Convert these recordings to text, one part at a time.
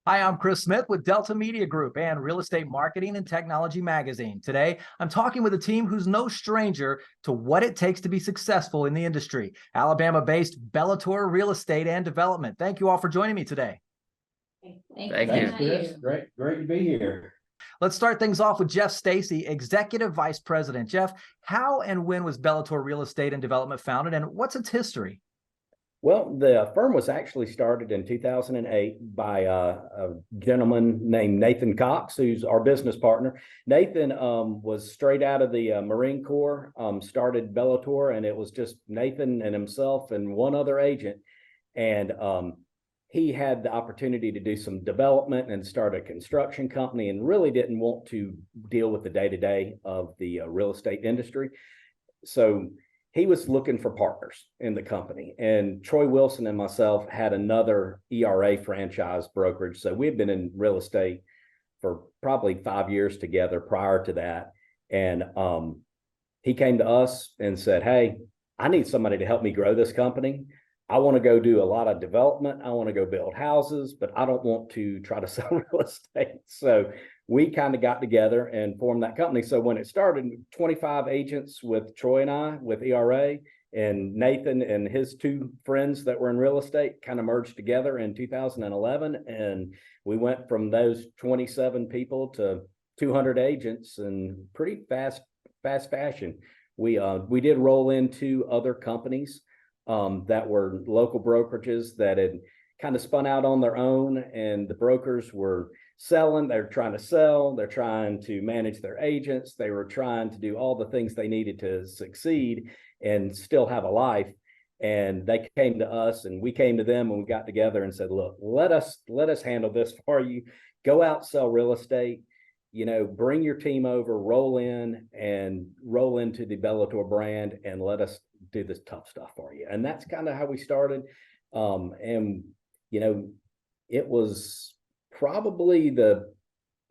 Hi, I'm Chris Smith with Delta Media Group and Real Estate Marketing and Technology Magazine. Today, I'm talking with a team who's no stranger to what it takes to be successful in the industry. Alabama-based Bellator Real Estate and Development. Thank you all for joining me today. Thank Thanks, you. Chris. Great to be here. Let's start things off with Geoff Stacey, Executive Vice President. Jeff, how and when was Bellator Real Estate and Development founded, and what's its history? Well, the firm was actually started in 2008 by a gentleman named Nathan Cox, who's our business partner. Nathan was straight out of the Marine Corps, started Bellator, and it was just Nathan and himself and one other agent. And he had the opportunity to do some development and start a construction company and really didn't want to deal with the day-to-day of the real estate industry. So he was looking for partners in the company, and Troy Wilson and myself had another ERA franchise brokerage. So we had been in real estate for probably 5 years together prior to that. And he came to us and said, "Hey, I need somebody to help me grow this company. I want to go do a lot of development. I want to go build houses, but I don't want to try to sell real estate." So we kind of got together and formed that company. So when it started, 25 agents with Troy and I with ERA, and Nathan and his two friends that were in real estate kind of merged together in 2011. And we went from those 27 people to 200 agents in pretty fast fashion. We did roll into other companies that were local brokerages that had kind of spun out on their own, and the brokers were selling, they're trying to sell, they're trying to manage their agents, they were trying to do all the things they needed to succeed and still have a life. And they came to us and we came to them, and we got together and said, "Look, let us handle this for you. Go out, sell real estate, bring your team over, roll in and roll into the Bellator brand, and let us do this tough stuff for you." And that's kind of how we started. It was probably the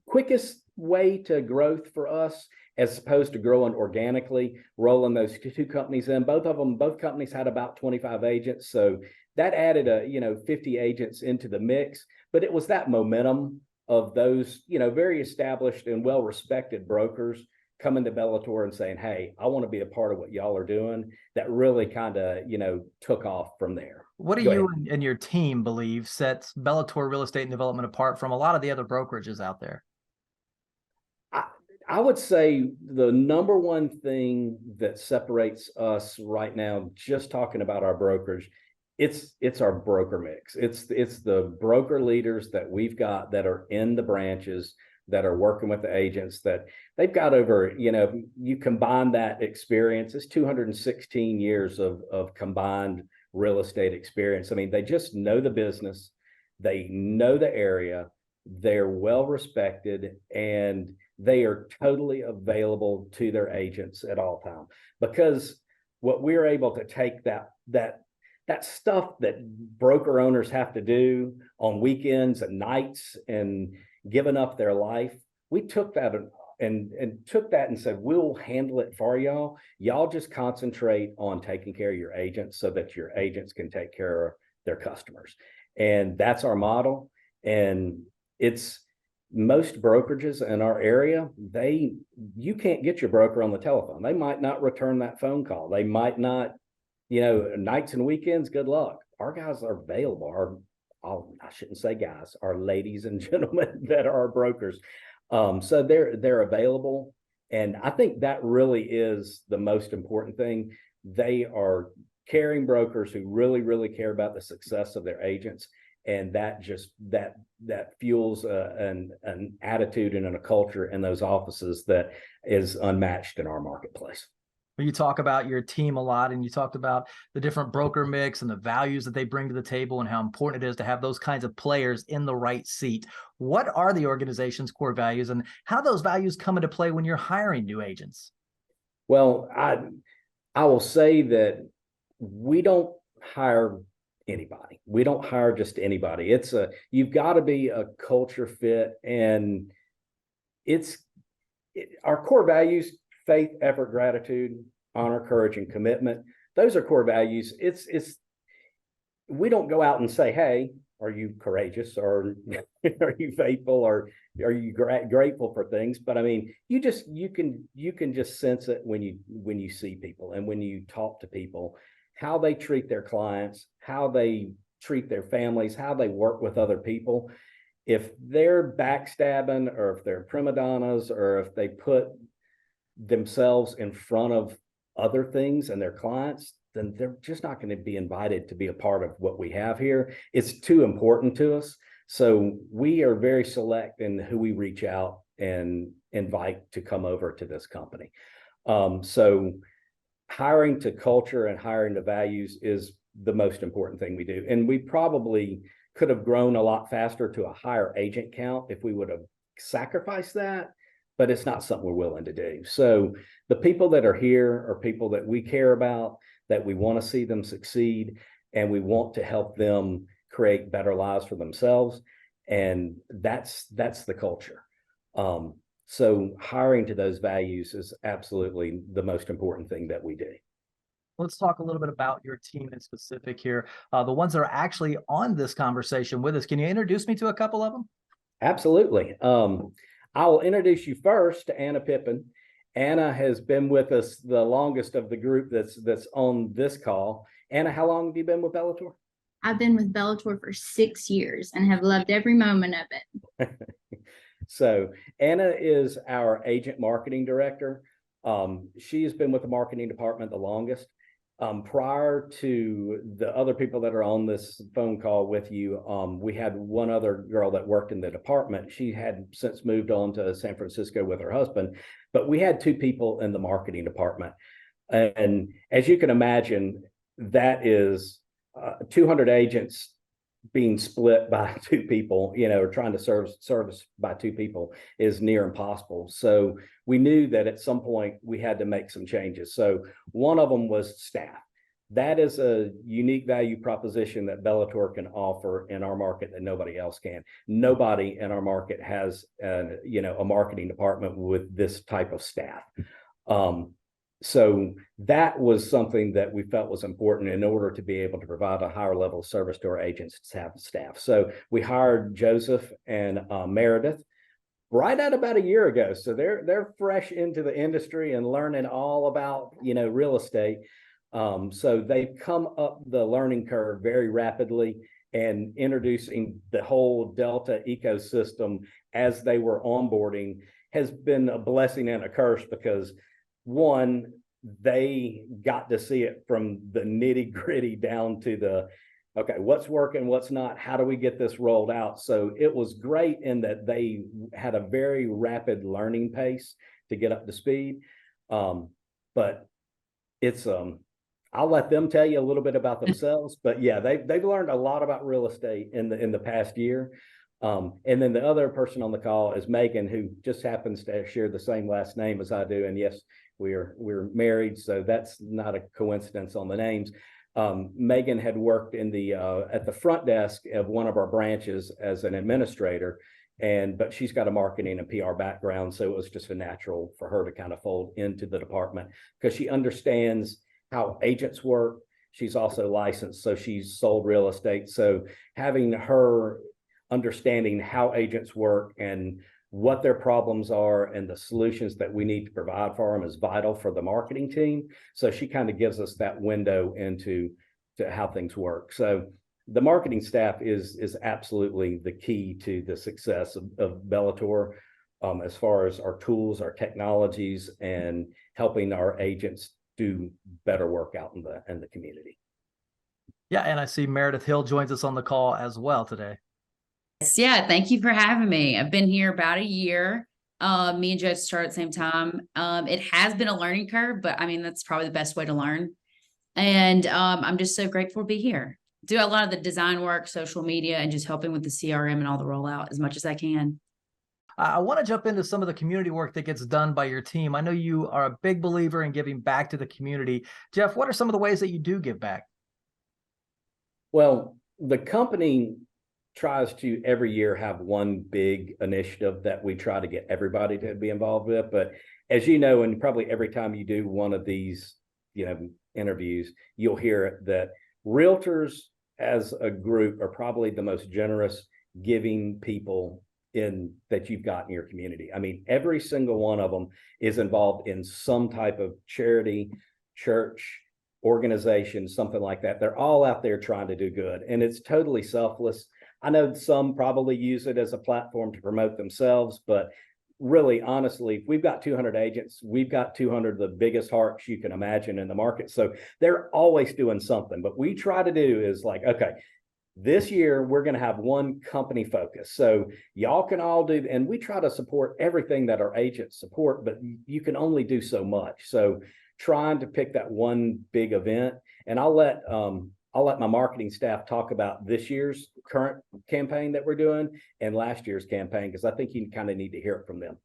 quickest way to growth for us, as opposed to growing organically, rolling those two companies in. Both companies had about 25 agents. So that added 50 agents into the mix. But it was that momentum of those, very established and well-respected brokers coming to Bellator and saying, "Hey, I want to be a part of what y'all are doing," that really kind of, took off from there. What do you and your team believe sets Bellator Real Estate and Development apart from a lot of the other brokerages out there? I would say the number one thing that separates us right now, just talking about our brokers, it's our broker mix. It's the broker leaders that we've got that are in the branches, that are working with the agents, that they've got over, you combine that experience, it's 216 years of combined real estate experience. I mean, they just know the business, they know the area, they're well respected, and they are totally available to their agents at all times. Because what we're able to take that stuff that broker owners have to do on weekends and nights and giving up their life, we took that and said, "We'll handle it for y'all. Y'all just concentrate on taking care of your agents so that your agents can take care of their customers." And that's our model. And it's most brokerages in our area, you can't get your broker on the telephone. They might not return that phone call. They might not, nights and weekends, good luck. Our guys are available. I shouldn't say guys, our ladies and gentlemen that are our brokers. So they're available. And I think that really is the most important thing. They are caring brokers who really, really care about the success of their agents. And that fuels an attitude and a culture in those offices that is unmatched in our marketplace. You talk about your team a lot, and you talked about the different broker mix and the values that they bring to the table and how important it is to have those kinds of players in the right seat. What are the organization's core values, and how those values come into play when you're hiring new agents? Well, I will say that we don't hire anybody. We don't hire just anybody. You've got to be a culture fit, and our core values: faith, effort, gratitude, honor, courage, and commitment. Those are core values. We don't go out and say, "Hey, are you courageous, or are you faithful, or are you grateful for things? But I mean, you can just sense it when you see people and when you talk to people, how they treat their clients, how they treat their families, how they work with other people. If they're backstabbing, or if they're prima donnas, or if they put themselves in front of other things and their clients, then they're just not going to be invited to be a part of what we have here. It's too important to us. So we are very select in who we reach out and invite to come over to this company. So hiring to culture and hiring to values is the most important thing we do. And we probably could have grown a lot faster to a higher agent count if we would have sacrificed that, but it's not something we're willing to do. So the people that are here are people that we care about, that we want to see them succeed, and we want to help them create better lives for themselves. And that's the culture. So hiring to those values is absolutely the most important thing that we do. Let's talk a little bit about your team in specific here. The ones that are actually on this conversation with us. Can you introduce me to a couple of them? Absolutely. I will introduce you first to Anna Pippin. Anna has been with us the longest of the group that's on this call. Anna, how long have you been with Bellator? I've been with Bellator for 6 years and have loved every moment of it. So Anna is our agent marketing director. She has been with the marketing department the longest. Prior to the other people that are on this phone call with you, we had one other girl that worked in the department. She had since moved on to San Francisco with her husband, but we had 2 people in the marketing department. And as you can imagine, that is 200 agents being split by 2 people, or trying to service by 2 people is near impossible. So we knew that at some point we had to make some changes. So one of them was staff. That is a unique value proposition that Bellator can offer in our market that nobody else can. Nobody in our market has a marketing department with this type of staff. So that was something that we felt was important in order to be able to provide a higher level of service to our agents to have staff. So we hired Joseph and Meredith right at about a year ago. So they're fresh into the industry and learning all about, real estate. So they've come up the learning curve very rapidly and introducing the whole Delta ecosystem as they were onboarding has been a blessing and a curse, because one, they got to see it from the nitty gritty down to the, okay, what's working, what's not, how do we get this rolled out? So it was great in that they had a very rapid learning pace to get up to speed. But it's, I'll let them tell you a little bit about themselves, but yeah, they've learned a lot about real estate in the past year. And then the other person on the call is Megan, who just happens to share the same last name as I do. And yes, we're married, so that's not a coincidence on the names. Megan had worked in the at the front desk of one of our branches as an administrator, but she's got a marketing and PR background, so it was just a natural for her to kind of fold into the department because she understands how agents work. She's also licensed, so she's sold real estate. So having her understanding how agents work and what their problems are and the solutions that we need to provide for them is vital for the marketing team. So she kind of gives us that window into how things work. So the marketing staff is absolutely the key to the success of Bellator, as far as our tools, our technologies, and helping our agents do better work out in the community. Yeah, and I see Meredith Hill joins us on the call as well today. Yeah, thank you for having me. I've been here about a year. Me and Joe started at the same time. It has been a learning curve, but I mean, that's probably the best way to learn. And I'm just so grateful to be here. Do a lot of the design work, social media, and just helping with the CRM and all the rollout as much as I can. I want to jump into some of the community work that gets done by your team. I know you are a big believer in giving back to the community. Geoff, what are some of the ways that you do give back? Well, the company tries to every year have one big initiative that we try to get everybody to be involved with. But as you know, and probably every time you do one of these, interviews, you'll hear it that realtors as a group are probably the most generous, giving people that you've got in your community. I mean, every single one of them is involved in some type of charity, church, organization, something like that. They're all out there trying to do good, and it's totally selfless. I know some probably use it as a platform to promote themselves, but really, honestly, if we've got 200 agents, we've got 200 of the biggest hearts you can imagine in the market. So they're always doing something. But we try to do is like, okay, this year we're going to have one company focus. So y'all can all do, and we try to support everything that our agents support, but you can only do so much. So trying to pick that one big event, and I'll let my marketing staff talk about this year's current campaign that we're doing and last year's campaign, because I think you kind of need to hear it from them.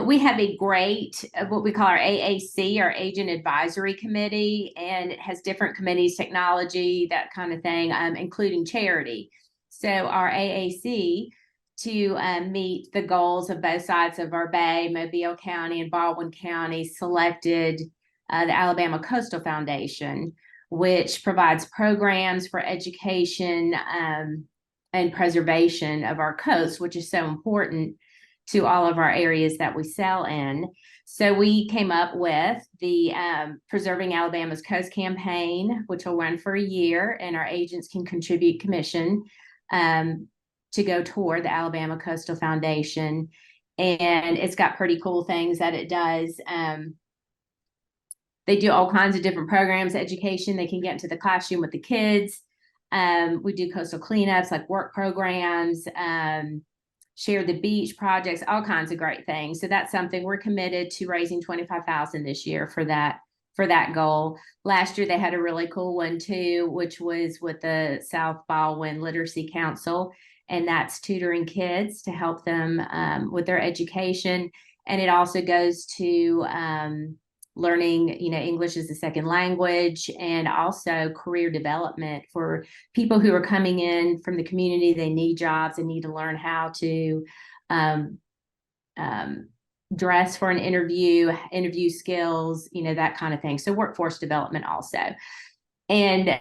We have a great, what we call our AAC, our Agent Advisory Committee, and it has different committees, technology, that kind of thing, including charity. So our AAC, to meet the goals of both sides of our bay, Mobile County and Baldwin County, selected the Alabama Coastal Foundation, which provides programs for education and preservation of our coast, which is so important to all of our areas that we sell in. So we came up with the Preserving Alabama's Coast campaign, which will run for a year, and our agents can contribute commission to go toward the Alabama Coastal Foundation. And it's got pretty cool things that it does. They do all kinds of different programs, education. They can get into the classroom with the kids. We do coastal cleanups, like work programs, share the beach projects, all kinds of great things. So that's something we're committed to, raising $25,000 this year for that goal. Last year they had a really cool one too, which was with the South Baldwin Literacy Council, and that's tutoring kids to help them with their education. And it also goes to learning, English as a second language, and also career development for people who are coming in from the community. They need jobs and need to learn how to dress for an interview skills, that kind of thing. So workforce development also. And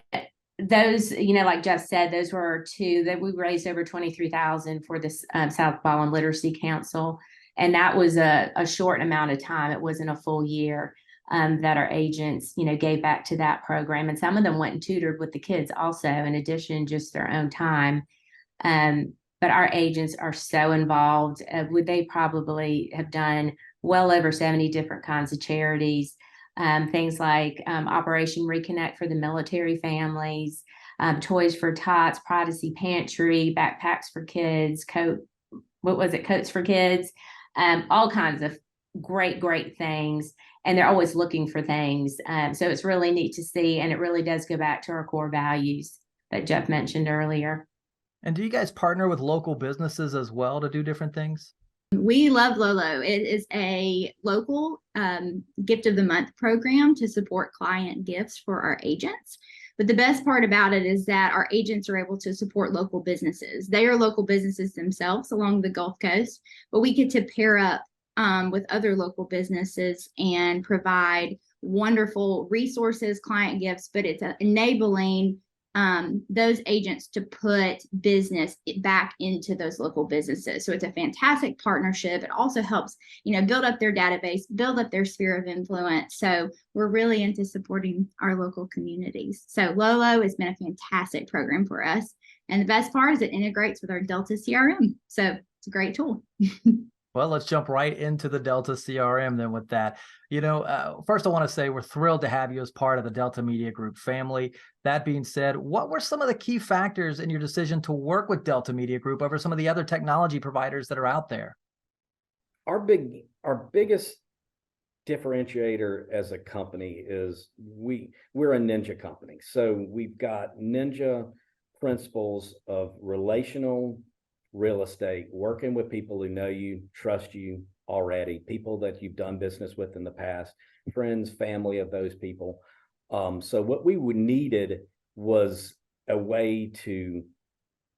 those, like Geoff said, those were two that we raised over $23,000 for this South Baldwin Literacy Council. And that was a short amount of time. It wasn't a full year that our agents, gave back to that program. And some of them went and tutored with the kids also, in addition, just their own time. But our agents are so involved. They probably have done well over 70 different kinds of charities. Things like Operation Reconnect for the military families, Toys for Tots, Prodigy Pantry, Backpacks for Kids, Coats for Kids, all kinds of great things. And they're always looking for things. So it's really neat to see. And it really does go back to our core values that Geoff mentioned earlier. And do you guys partner with local businesses as well to do different things? We love Lolo. It is a local gift of the month program to support client gifts for our agents. But the best part about it is that our agents are able to support local businesses. They are local businesses themselves along the Gulf Coast, but we get to pair up with other local businesses and provide wonderful resources, client gifts, but it's enabling those agents to put business back into those local businesses. So it's a fantastic partnership. It also helps, build up their database, build up their sphere of influence. So we're really into supporting our local communities. So Lolo has been a fantastic program for us. And the best part is it integrates with our Delta CRM. So it's a great tool. Well, let's jump right into the Delta CRM then with that. First I want to say we're thrilled to have you as part of the Delta Media Group family. That being said, what were some of the key factors in your decision to work with Delta Media Group over some of the other technology providers that are out there? Our biggest differentiator as a company is we're a ninja company. So we've got ninja principles of relational real estate, working with people who know you, trust you already, people that you've done business with in the past, friends, family of those people. So what we needed was a way to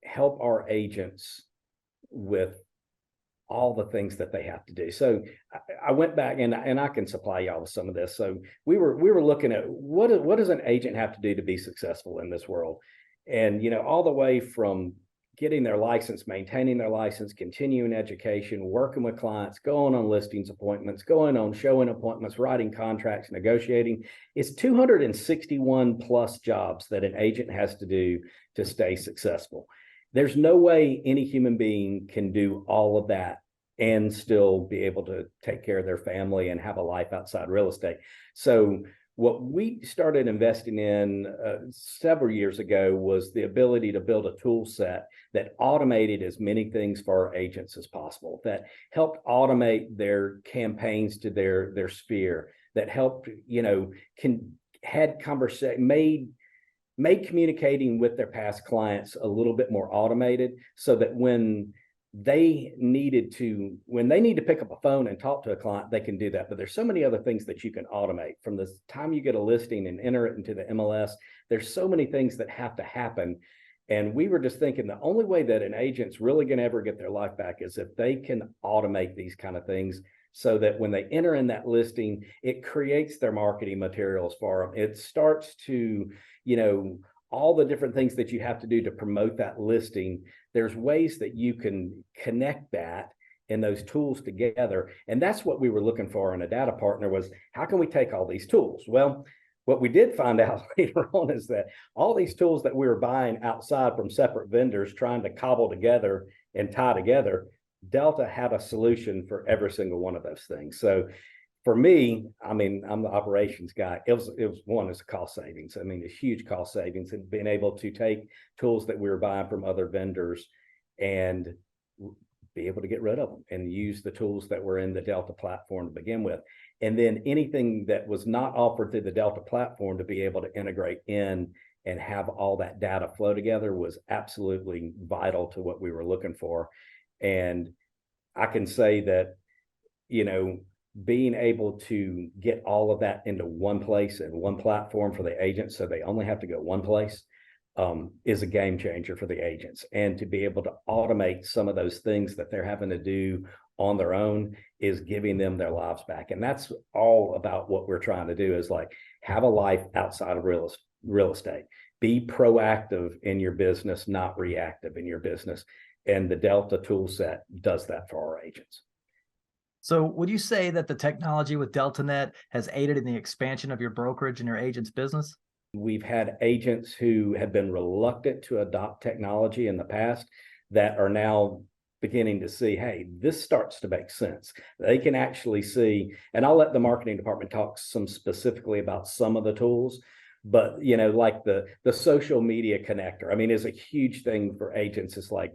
help our agents with all the things that they have to do. So I went back and I can supply y'all with some of this. So we were looking at what does an agent have to do to be successful in this world? And, all the way from getting their license, maintaining their license, continuing education, working with clients, going on listings appointments, going on showing appointments, writing contracts, negotiating. It's 261 plus jobs that an agent has to do to stay successful. There's no way any human being can do all of that and still be able to take care of their family and have a life outside real estate. So what we started investing in several years ago was the ability to build a tool set that automated as many things for our agents as possible, that helped automate their campaigns to their sphere, that helped, made communicating with their past clients a little bit more automated, so that when they need to pick up a phone and talk to a client, they can do that. But there's so many other things that you can automate. From the time you get a listing and enter it into the MLS, there's so many things that have to happen. And we were just thinking the only way that an agent's really going to ever get their life back is if they can automate these kind of things, so that when they enter in that listing, it creates their marketing materials for them. It starts to, all the different things that you have to do to promote that listing. There's ways that you can connect that and those tools together. And that's what we were looking for in a data partner, was how can we take all these tools? Well, what we did find out later on is that all these tools that we were buying outside from separate vendors, trying to cobble together and tie together, Delta had a solution for every single one of those things. So for me, I'm the operations guy. It's cost savings. It's huge cost savings, and being able to take tools that we were buying from other vendors and be able to get rid of them and use the tools that were in the Delta platform to begin with. And then anything that was not offered through the Delta platform to be able to integrate in and have all that data flow together was absolutely vital to what we were looking for. And I can say that, being able to get all of that into one place and one platform for the agents, so they only have to go one place, is a game changer for the agents. And to be able to automate some of those things that they're having to do on their own is giving them their lives back. And that's all about what we're trying to do, is have a life outside of real estate. Be proactive in your business, not reactive in your business. And the Delta tool set does that for our agents. So would you say that the technology with DeltaNET has aided in the expansion of your brokerage and your agent's business? We've had agents who have been reluctant to adopt technology in the past that are now beginning to see, hey, this starts to make sense. They can actually see, and I'll let the marketing department talk some specifically about some of the tools, but like the social media connector, is a huge thing for agents. It's like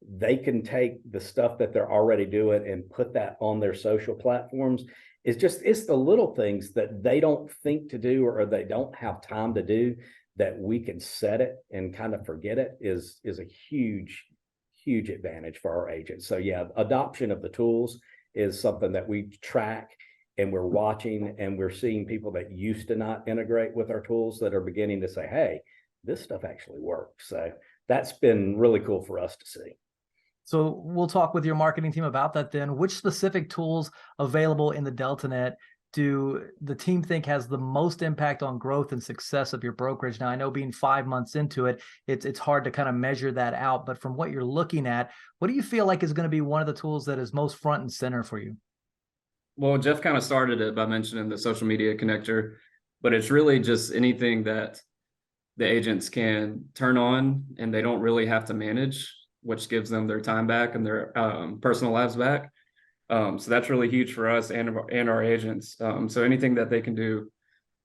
they can take the stuff that they're already doing and put that on their social platforms. It's the little things that they don't think to do, or they don't have time to do, that we can set it and kind of forget it is a huge advantage for our agents. So yeah, adoption of the tools is something that we track and we're watching, and we're seeing people that used to not integrate with our tools that are beginning to say, hey, this stuff actually works. So that's been really cool for us to see. So we'll talk with your marketing team about that then. Which specific tools available in the DeltaNET do the team think has the most impact on growth and success of your brokerage? Now, I know being 5 months into it, it's hard to kind of measure that out, but from what you're looking at, what do you feel like is going to be one of the tools that is most front and center for you? Well, Geoff kind of started it by mentioning the social media connector, but it's really just anything that the agents can turn on and they don't really have to manage, which gives them their time back and their personal lives back. So that's really huge for us and our agents. So anything that they can do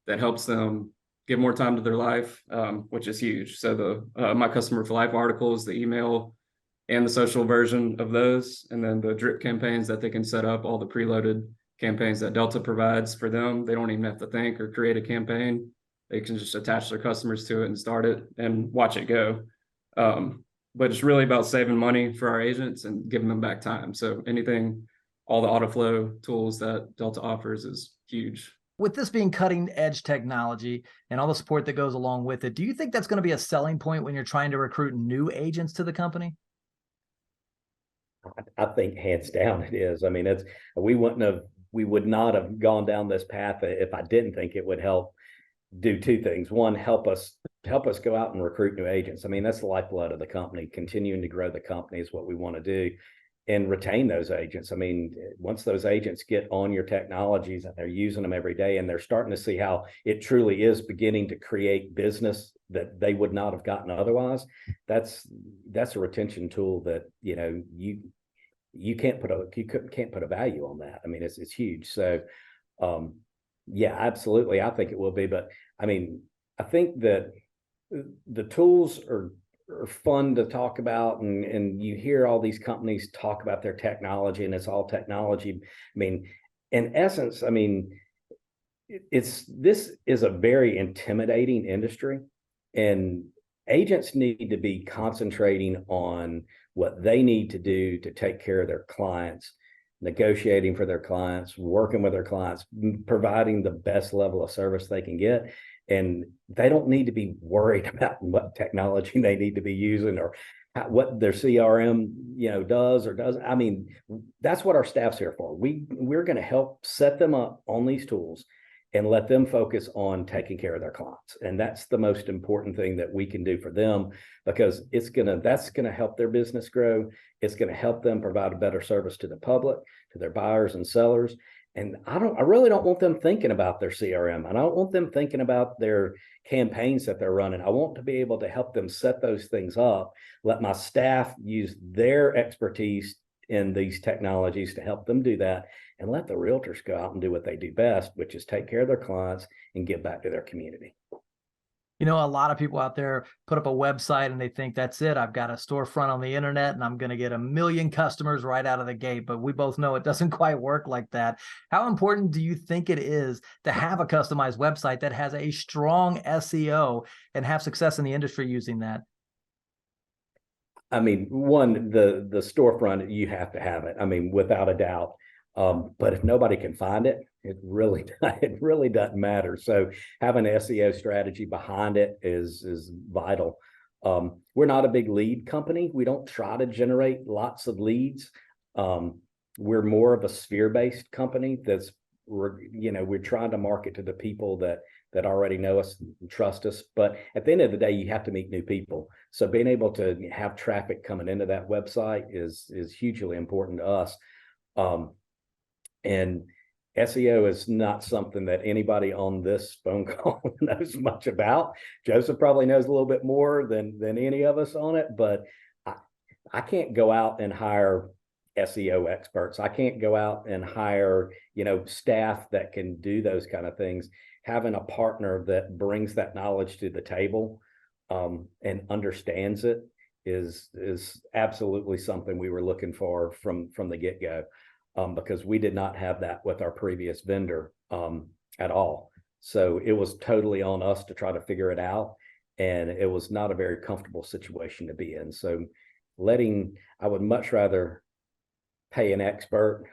that helps them give more time to their life, which is huge. So the My Customer for Life articles, the email and the social version of those, and then the drip campaigns that they can set up, all the preloaded campaigns that Delta provides for them. They don't even have to think or create a campaign. They can just attach their customers to it and start it and watch it go. But it's really about saving money for our agents and giving them back time. So anything, all the auto flow tools that Delta offers is huge. With this being cutting edge technology and all the support that goes along with it, do you think that's going to be a selling point when you're trying to recruit new agents to the company? I think hands down it is. I mean, we would not have gone down this path if I didn't think it would help do two things. One, help us help us go out and recruit new agents. I mean, that's the lifeblood of the company. Continuing to grow the company is what we want to do, and retain those agents. I mean, once those agents get on your technologies and they're using them every day, and they're starting to see how it truly is beginning to create business that they would not have gotten otherwise, that's a retention tool that, you know, you can't put a value on that. I mean, it's huge. So yeah, absolutely, I think it will be. But I mean, I think that the tools are fun to talk about, and you hear all these companies talk about their technology, and it's all technology. I mean, in essence, I mean, this is a very intimidating industry, and agents need to be concentrating on what they need to do to take care of their clients, negotiating for their clients, working with their clients, providing the best level of service they can get. And they don't need to be worried about what technology they need to be using, or what their CRM, you know, does or doesn't. I mean, that's what our staff's here for. We're going to help set them up on these tools and let them focus on taking care of their clients. And that's the most important thing that we can do for them, because that's going to help their business grow. It's going to help them provide a better service to the public, to their buyers and sellers. And I really don't want them thinking about their CRM. And I don't want them thinking about their campaigns that they're running. I want to be able to help them set those things up, let my staff use their expertise in these technologies to help them do that, and let the realtors go out and do what they do best, which is take care of their clients and give back to their community. You know, a lot of people out there put up a website and they think that's it. I've got a storefront on the internet and I'm going to get 1 million customers right out of the gate. But we both know it doesn't quite work like that. How important do you think it is to have a customized website that has a strong SEO and have success in the industry using that? I mean, one, the storefront, you have to have it. I mean, without a doubt. But if nobody can find it, it really doesn't matter. So having an SEO strategy behind it is vital. We're not a big lead company. We don't try to generate lots of leads. We're more of a sphere-based company we're trying to market to the people that already know us and trust us. But at the end of the day, you have to meet new people. So being able to have traffic coming into that website is hugely important to us. And SEO is not something that anybody on this phone call knows much about. Joseph probably knows a little bit more than any of us on it, but I can't go out and hire SEO experts. I can't go out and hire, staff that can do those kind of things. Having a partner that brings that knowledge to the table and understands it is absolutely something we were looking for from the get-go. Because we did not have that with our previous vendor at all. So it was totally on us to try to figure it out. And it was not a very comfortable situation to be in. So I would much rather pay an expert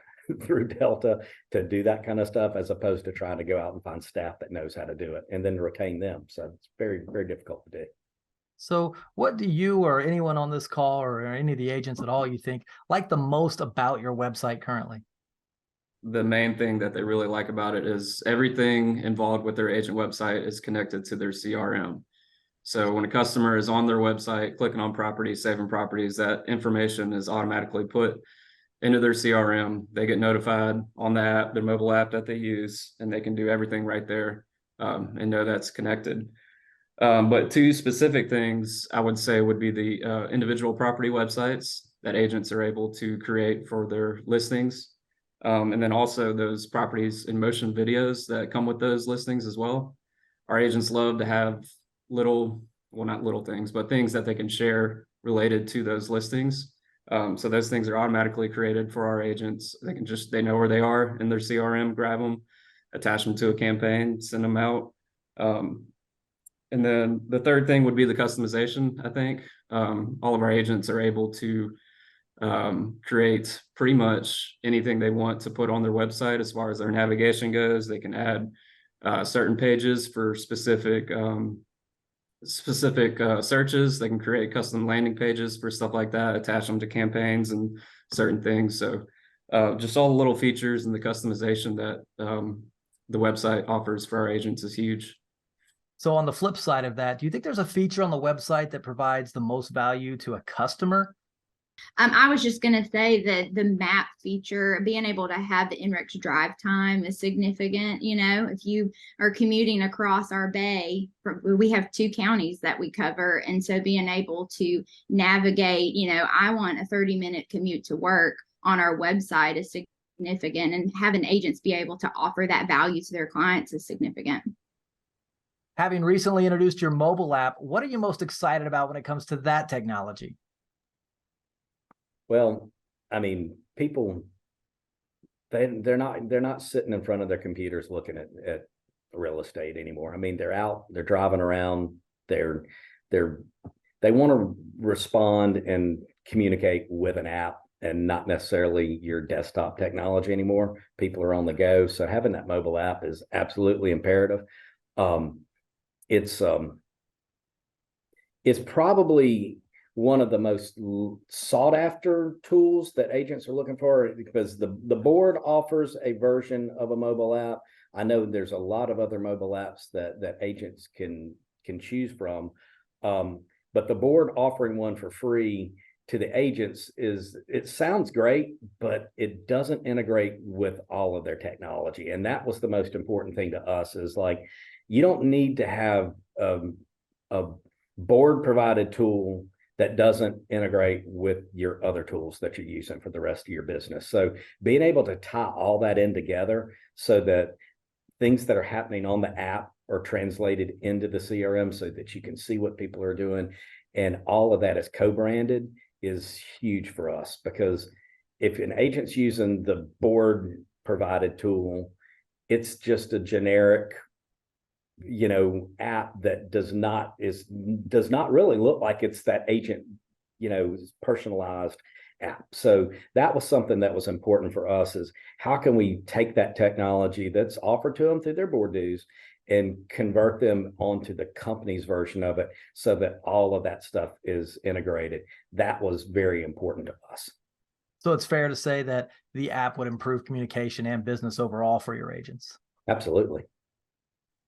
through Delta to do that kind of stuff, as opposed to trying to go out and find staff that knows how to do it and then retain them. So it's very, very difficult to do. So what do you or anyone on this call or any of the agents at all you think like the most about your website currently? The main thing that they really like about it is everything involved with their agent website is connected to their CRM. So when a customer is on their website, clicking on properties, saving properties, that information is automatically put into their CRM. They get notified on the app, their mobile app that they use, and they can do everything right there and know that's connected. But two specific things I would say would be the individual property websites that agents are able to create for their listings. And then also those properties in motion videos that come with those listings as well. Our agents love to have not little things, but things that they can share related to those listings. So those things are automatically created for our agents. They know where they are in their CRM, grab them, attach them to a campaign, send them out. And then the third thing would be the customization, I think. All of our agents are able to create pretty much anything they want to put on their website as far as their navigation goes. They can add certain pages for specific searches. They can create custom landing pages for stuff like that, attach them to campaigns and certain things. So just all the little features and the customization that the website offers for our agents is huge. So on the flip side of that, do you think there's a feature on the website that provides the most value to a customer? I was just going to say that the map feature, being able to have the NREX drive time is significant. You know, if you are commuting across our bay, we have 2 counties that we cover. And so being able to navigate, you know, I want a 30-minute commute to work on our website is significant. And having agents be able to offer that value to their clients is significant. Having recently introduced your mobile app, what are you most excited about when it comes to that technology? Well, I mean, people, they're not sitting in front of their computers looking at real estate anymore. I mean, they're out, they're driving around, they want to respond and communicate with an app and not necessarily your desktop technology anymore. People are on the go. So having that mobile app is absolutely imperative. It's probably one of the most sought after tools that agents are looking for, because the board offers a version of a mobile app. I know there's a lot of other mobile apps that agents can choose from. But the board offering one for free to the agents it sounds great, but it doesn't integrate with all of their technology. And that was the most important thing to us, is like, you don't need to have a board provided tool that doesn't integrate with your other tools that you're using for the rest of your business. So being able to tie all that in together so that things that are happening on the app are translated into the CRM so that you can see what people are doing, and all of that is co-branded, is huge for us. Because if an agent's using the board provided tool, it's just a generic, you know, app that does not really look like it's that agent, you know, personalized app. So that was something that was important for us, is how can we take that technology that's offered to them through their board dues and convert them onto the company's version of it so that all of that stuff is integrated. That was very important to us. So it's fair to say that the app would improve communication and business overall for your agents. Absolutely.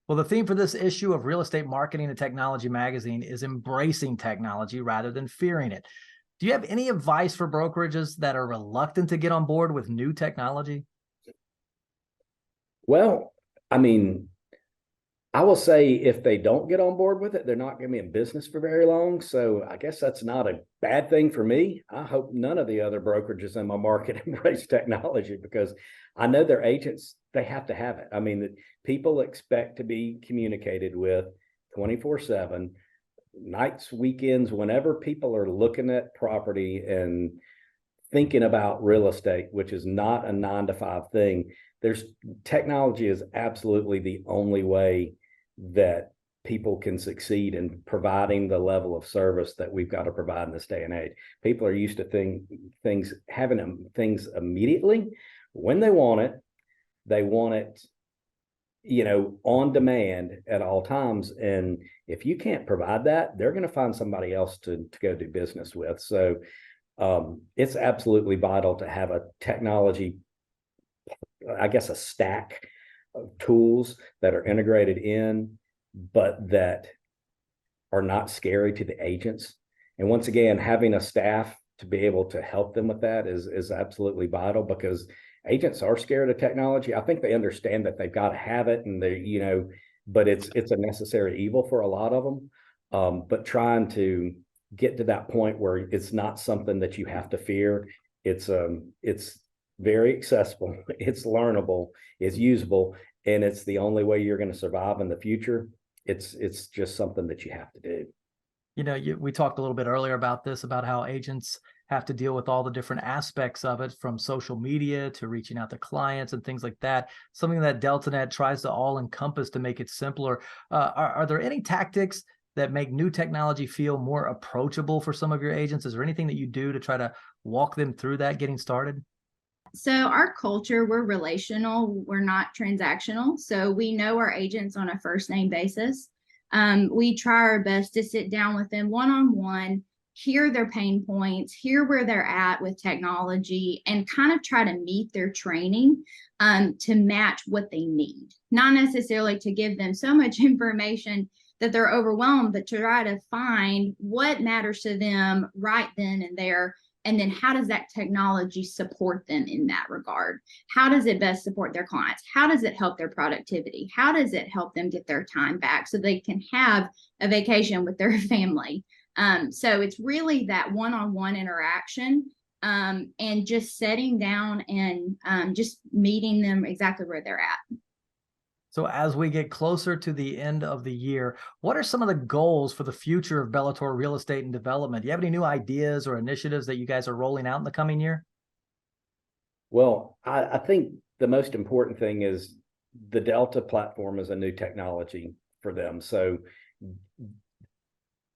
Well, the theme for this issue of Real Estate Marketing and Technology magazine is embracing technology rather than fearing it. Do you have any advice for brokerages that are reluctant to get on board with new technology? Well, I mean, I will say if they don't get on board with it, they're not going to be in business for very long. So I guess that's not a bad thing for me. I hope none of the other brokerages in my market embrace technology, because I know their agents, they have to have it. I mean, people expect to be communicated with 24/7, nights, weekends, whenever people are looking at property and thinking about real estate, which is not a 9-to-5 thing. Technology is absolutely the only way that people can succeed in providing the level of service that we've got to provide in this day and age. People are used to having things immediately when they want it. They want it, you know, on demand at all times. And if you can't provide that, they're going to find somebody else to go do business with. So it's absolutely vital to have a technology, I guess, a stack of tools that are integrated in, but that are not scary to the agents. And once again, having a staff to be able to help them with that is absolutely vital, because agents are scared of technology. I think they understand that they've got to have it, and they, you know, but it's a necessary evil for a lot of them. But trying to get to that point where it's not something that you have to fear. It's very accessible, it's learnable, it's usable, and it's the only way you're going to survive in the future. It's just something that you have to do. You know, we talked a little bit earlier about this, about how agents have to deal with all the different aspects of it, from social media to reaching out to clients and things like that. Something that DeltaNET tries to all encompass to make it simpler. Are there any tactics that make new technology feel more approachable for some of your agents? Is there anything that you do to try to walk them through that getting started? So our culture, we're relational, we're not transactional. So we know our agents on a first name basis. We try our best to sit down with them one-on-one, hear their pain points, hear where they're at with technology, and kind of try to meet their training to match what they need. Not necessarily to give them so much information that they're overwhelmed, but to try to find what matters to them right then and there. And then how does that technology support them in that regard? How does it best support their clients? How does it help their productivity? How does it help them get their time back so they can have a vacation with their family? So it's really that one-on-one interaction, and just sitting down and just meeting them exactly where they're at. So as we get closer to the end of the year, what are some of the goals for the future of Bellator Real Estate and Development? Do you have any new ideas or initiatives that you guys are rolling out in the coming year? Well, I think the most important thing is the Delta platform is a new technology for them. So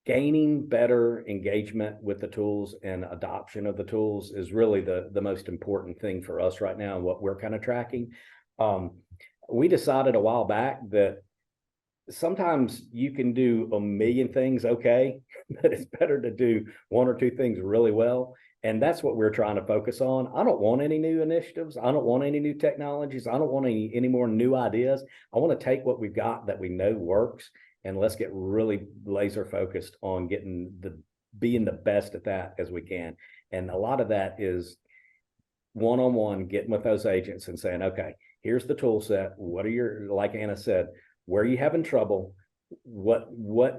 gaining better engagement with the tools and adoption of the tools is really the most important thing for us right now and what we're kind of tracking. We decided a while back that sometimes you can do a million things okay, but it's better to do one or two things really well. And that's what we're trying to focus on. I don't want any new initiatives. I don't want any new technologies. I don't want any more new ideas. I want to take what we've got that we know works, and let's get really laser focused on being the best at that as we can. And a lot of that is one-on-one, getting with those agents and saying, okay, here's the tool set. What are like Anna said, where are you having trouble? What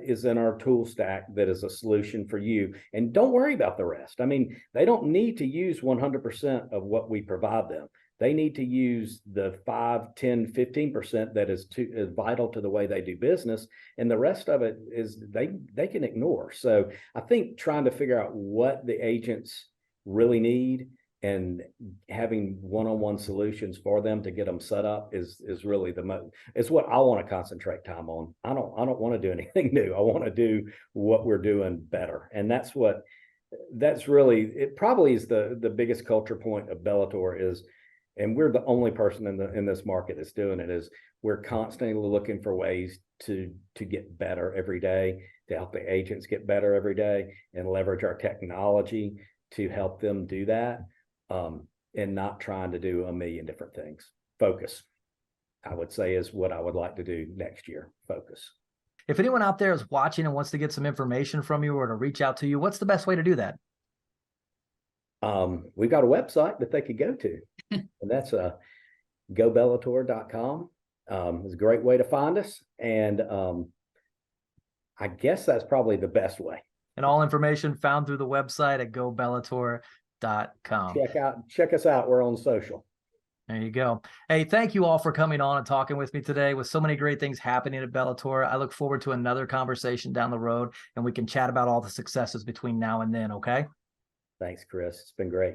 is in our tool stack that is a solution for you? And don't worry about the rest. I mean, they don't need to use 100% of what we provide them. They need to use the 5, 10, 15% that is vital to the way they do business. And the rest of it is they can ignore. So I think trying to figure out what the agents really need and having one-on-one solutions for them to get them set up is really it's what I want to concentrate time on. I don't want to do anything new. I want to do what we're doing better. And that's really, it probably is the biggest culture point of Bellator is, and we're the only person in this market that's doing it, is we're constantly looking for ways to get better every day, to help the agents get better every day, and leverage our technology to help them do that. And not trying to do a million different things. Focus, I would say, is what I would like to do next year. Focus. If anyone out there is watching and wants to get some information from you or to reach out to you, what's the best way to do that? We've got a website that they could go to, and that's gobellator.com. It's a great way to find us. And I guess that's probably the best way. And all information found through the website at gobellator.com. Check us out. We're on social. There you go. Hey, thank you all for coming on and talking with me today. With so many great things happening at Bellator, I look forward to another conversation down the road, and we can chat about all the successes between now and then. Okay. Thanks, Chris. It's been great.